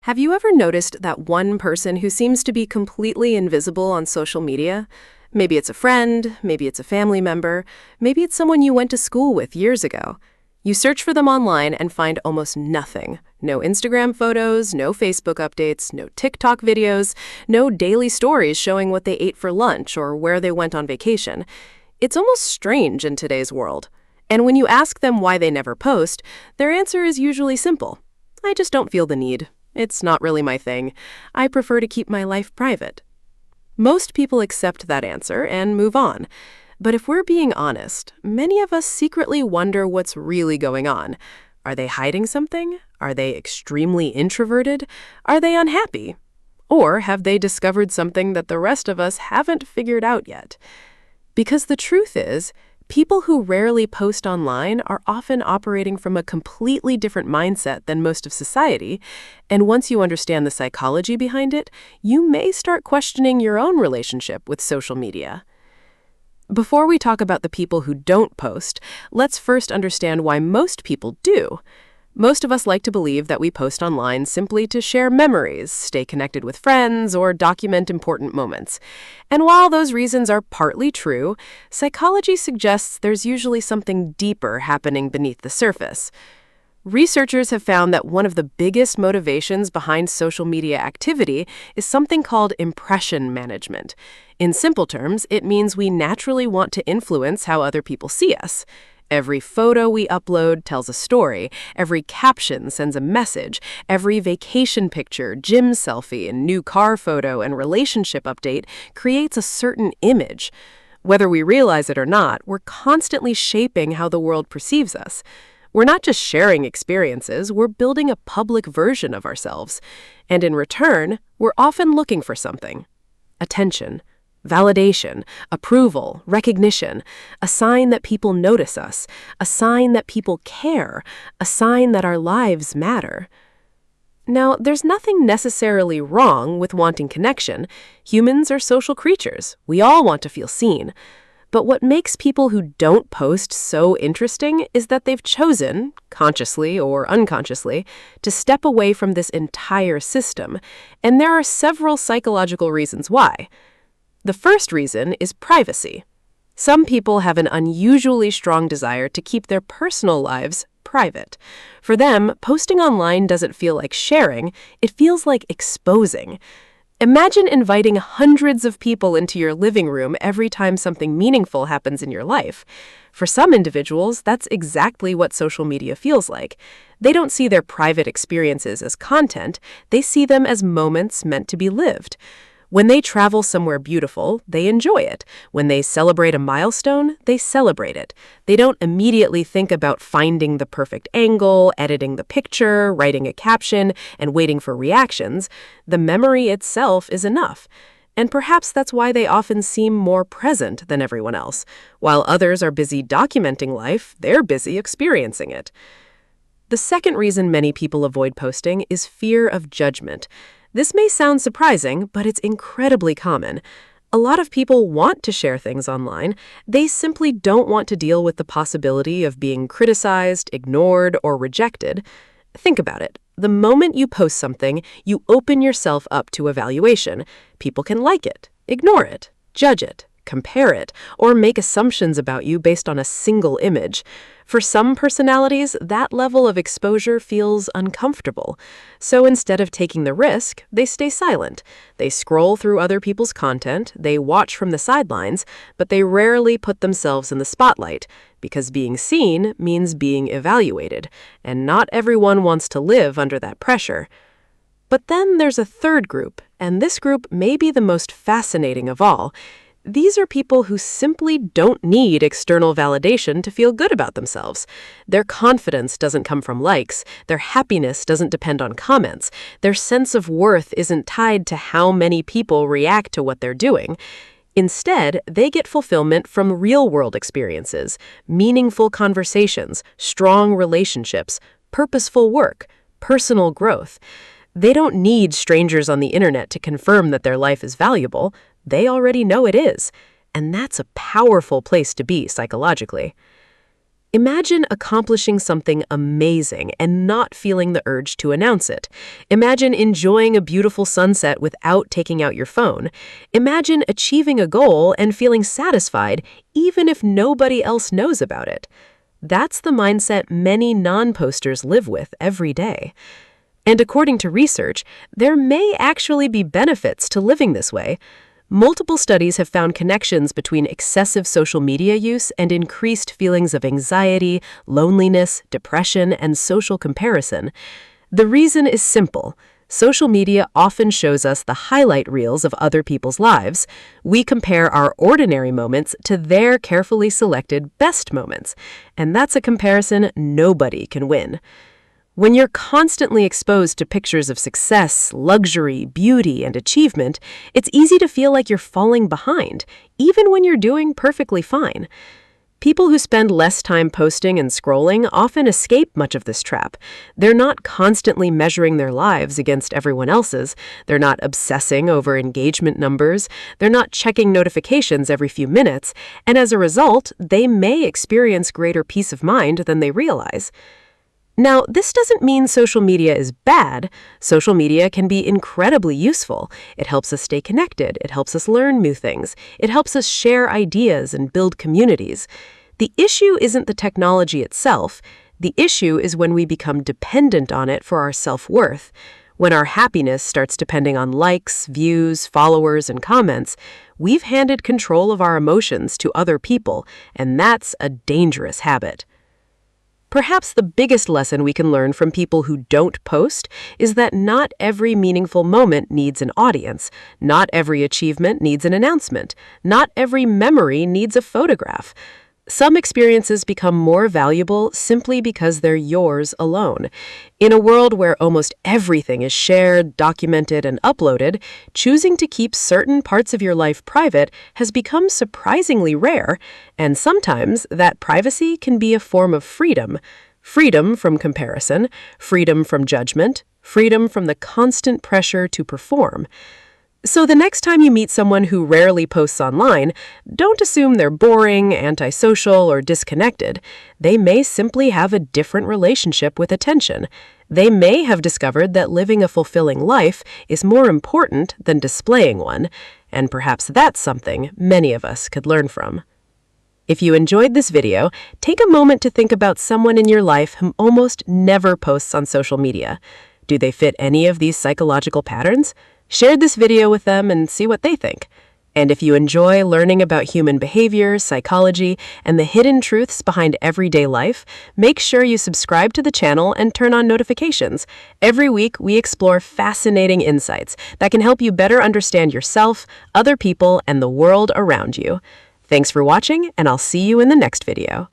Have you ever noticed that one person who seems to be completely invisible on social media? Maybe it's a friend, maybe it's a family member, maybe it's someone you went to school with years ago. You search for them online and find almost nothing. No Instagram photos, no Facebook updates, no TikTok videos, no daily stories showing what they ate for lunch or where they went on vacation. It's almost strange in today's world. And when you ask them why they never post, their answer is usually simple. I just don't feel the need. It's not really my thing. I prefer to keep my life private. Most people accept that answer and move on. But if we're being honest, many of us secretly wonder what's really going on. Are they hiding something? Are they extremely introverted? Are they unhappy? Or have they discovered something that the rest of us haven't figured out yet? Because the truth is, people who rarely post online are often operating from a completely different mindset than most of society, and once you understand the psychology behind it, you may start questioning your own relationship with social media. Before we talk about the people who don't post, let's first understand why most people do. Most of us like to believe that we post online simply to share memories, stay connected with friends, or document important moments. And while those reasons are partly true, psychology suggests there's usually something deeper happening beneath the surface. Researchers have found that one of the biggest motivations behind social media activity is something called impression management. In simple terms, it means we naturally want to influence how other people see us. Every photo we upload tells a story. Every caption sends a message. Every vacation picture, gym selfie, and new car photo and relationship update creates a certain image. Whether we realize it or not, we're constantly shaping how the world perceives us. We're not just sharing experiences, we're building a public version of ourselves. And in return, we're often looking for something. Attention. Validation, approval, recognition, a sign that people notice us, a sign that people care, a sign that our lives matter. Now, there's nothing necessarily wrong with wanting connection. Humans are social creatures. We all want to feel seen. But what makes people who don't post so interesting is that they've chosen, consciously or unconsciously, to step away from this entire system. And there are several psychological reasons why. The first reason is privacy. Some people have an unusually strong desire to keep their personal lives private. For them, posting online doesn't feel like sharing, it feels like exposing. Imagine inviting hundreds of people into your living room every time something meaningful happens in your life. For some individuals, that's exactly what social media feels like. They don't see their private experiences as content, they see them as moments meant to be lived. When they travel somewhere beautiful, they enjoy it. When they celebrate a milestone, they celebrate it. They don't immediately think about finding the perfect angle, editing the picture, writing a caption, and waiting for reactions. The memory itself is enough. And perhaps that's why they often seem more present than everyone else. While others are busy documenting life, they're busy experiencing it. The second reason many people avoid posting is fear of judgment. This may sound surprising, but it's incredibly common. A lot of people want to share things online. They simply don't want to deal with the possibility of being criticized, ignored, or rejected. Think about it. The moment you post something, you open yourself up to evaluation. People can like it, ignore it, judge it, compare it, or make assumptions about you based on a single image. For some personalities, that level of exposure feels uncomfortable. So instead of taking the risk, they stay silent. They scroll through other people's content, they watch from the sidelines, but they rarely put themselves in the spotlight, because being seen means being evaluated, and not everyone wants to live under that pressure. But then there's a third group, and this group may be the most fascinating of all. These are people who simply don't need external validation to feel good about themselves. Their confidence doesn't come from likes. Their happiness doesn't depend on comments. Their sense of worth isn't tied to how many people react to what they're doing. Instead, they get fulfillment from real-world experiences, meaningful conversations, strong relationships, purposeful work, personal growth. They don't need strangers on the internet to confirm that their life is valuable. They already know it is, and that's a powerful place to be psychologically. Imagine accomplishing something amazing and not feeling the urge to announce it. Imagine enjoying a beautiful sunset without taking out your phone. Imagine achieving a goal and feeling satisfied even if nobody else knows about it. That's the mindset many non-posters live with every day. And according to research, there may actually be benefits to living this way. Multiple studies have found connections between excessive social media use and increased feelings of anxiety, loneliness, depression, and social comparison. The reason is simple. Social media often shows us the highlight reels of other people's lives. We compare our ordinary moments to their carefully selected best moments, and that's a comparison nobody can win. When you're constantly exposed to pictures of success, luxury, beauty, and achievement, it's easy to feel like you're falling behind, even when you're doing perfectly fine. People who spend less time posting and scrolling often escape much of this trap. They're not constantly measuring their lives against everyone else's. They're not obsessing over engagement numbers. They're not checking notifications every few minutes. And as a result, they may experience greater peace of mind than they realize. Now, this doesn't mean social media is bad. Social media can be incredibly useful. It helps us stay connected. It helps us learn new things. It helps us share ideas and build communities. The issue isn't the technology itself. The issue is when we become dependent on it for our self-worth. When our happiness starts depending on likes, views, followers, and comments, we've handed control of our emotions to other people, and that's a dangerous habit. Perhaps the biggest lesson we can learn from people who don't post is that not every meaningful moment needs an audience. Not every achievement needs an announcement. Not every memory needs a photograph. Some experiences become more valuable simply because they're yours alone. In a world where almost everything is shared, documented, and uploaded, choosing to keep certain parts of your life private has become surprisingly rare, and sometimes that privacy can be a form of freedom. Freedom from comparison, freedom from judgment, freedom from the constant pressure to perform. So the next time you meet someone who rarely posts online, don't assume they're boring, antisocial, or disconnected. They may simply have a different relationship with attention. They may have discovered that living a fulfilling life is more important than displaying one, and perhaps that's something many of us could learn from. If you enjoyed this video, take a moment to think about someone in your life who almost never posts on social media. Do they fit any of these psychological patterns? Share this video with them and see what they think. And if you enjoy learning about human behavior, psychology, and the hidden truths behind everyday life, make sure you subscribe to the channel and turn on notifications. Every week, we explore fascinating insights that can help you better understand yourself, other people, and the world around you. Thanks for watching, and I'll see you in the next video.